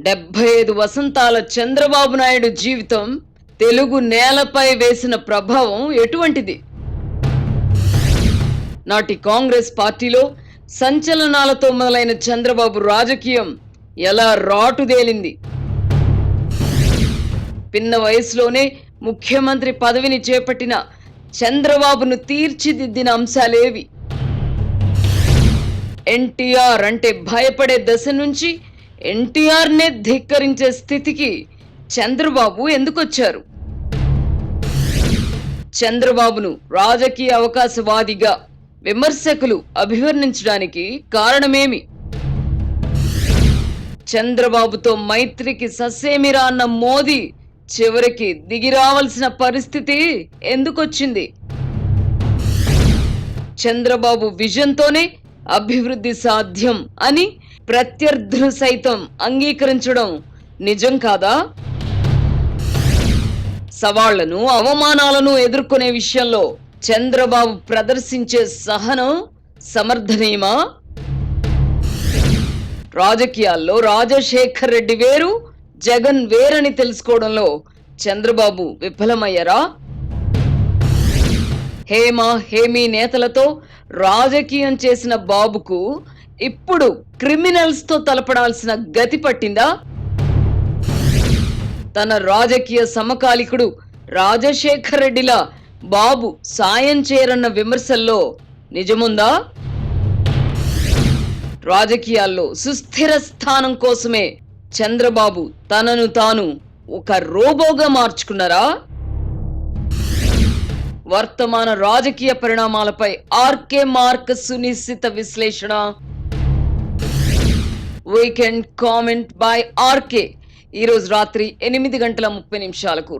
75 వసంతాల చంద్రబాబు నాయుడు జీవితం తెలుగు నేలపై వేసిన ప్రభావం ఎటువంటిది? నాటి కాంగ్రెస్ పార్టీలో సంచలనాలతో మొదలైన చంద్రబాబు రాజకీయం ఎలా రాటుదేలింది? పిన్న వయసులోనే ముఖ్యమంత్రి పదవిని చేపట్టిన చంద్రబాబును తీర్చిదిద్దిన అంశాలేవి? ఎన్టీఆర్ అంటే భయపడే దశ నుంచి ఎన్టీఆర్నే ధిక్కరించే స్థితికి చంద్రబాబు ఎందుకొచ్చారు? చంద్రబాబును రాజకీయ అవకాశవాదిగా విమర్శకులు అభివర్ణించడానికి కారణమేమి? చంద్రబాబుతో మైత్రికి ససేమిరా అన్న మోదీ చివరికి దిగిరావాల్సిన పరిస్థితి ఎందుకొచ్చింది? చంద్రబాబు విజన్తోనే అభివృద్ధి సాధ్యం అని ప్రత్యర్థులు సైతం అంగీకరించడం నిజం కాదా? సవాళ్లను అవమానాలను ఎదుర్కొనే విషయంలో చంద్రబాబు ప్రదర్శించే సహనం సమర్థనీయమా? రాజకీయాల్లో రాజశేఖర్ రెడ్డి వేరు, జగన్ వేరని తెలుసుకోవడంలో చంద్రబాబు విఫలమయ్యారా? హేమీ నేతలతో రాజకీయం చేసిన బాబుకు ఇప్పుడు క్రిమినల్స్ తో తలపడాల్సిన గతి పట్టిందా? తన రాజకీయ సమకాలికుడు రాజశేఖర్ రెడ్డిలా బాబు సాయం చేయరన్న విమర్శల్లో నిజముందా? రాజకీయాల్లో సుస్థిర స్థానం కోసమే చంద్రబాబు తనను తాను ఒక రోబోగా మార్చుకున్నారా? వర్తమాన రాజకీయ పరిణామాలపై ఆర్కే మార్క్ సునిశ్చిత విశ్లేషణ. వీకెండ్ కామెంట్ బై ఆర్కే ఈరోజు రాత్రి 8:30 గంటల 30 నిమిషాలకు.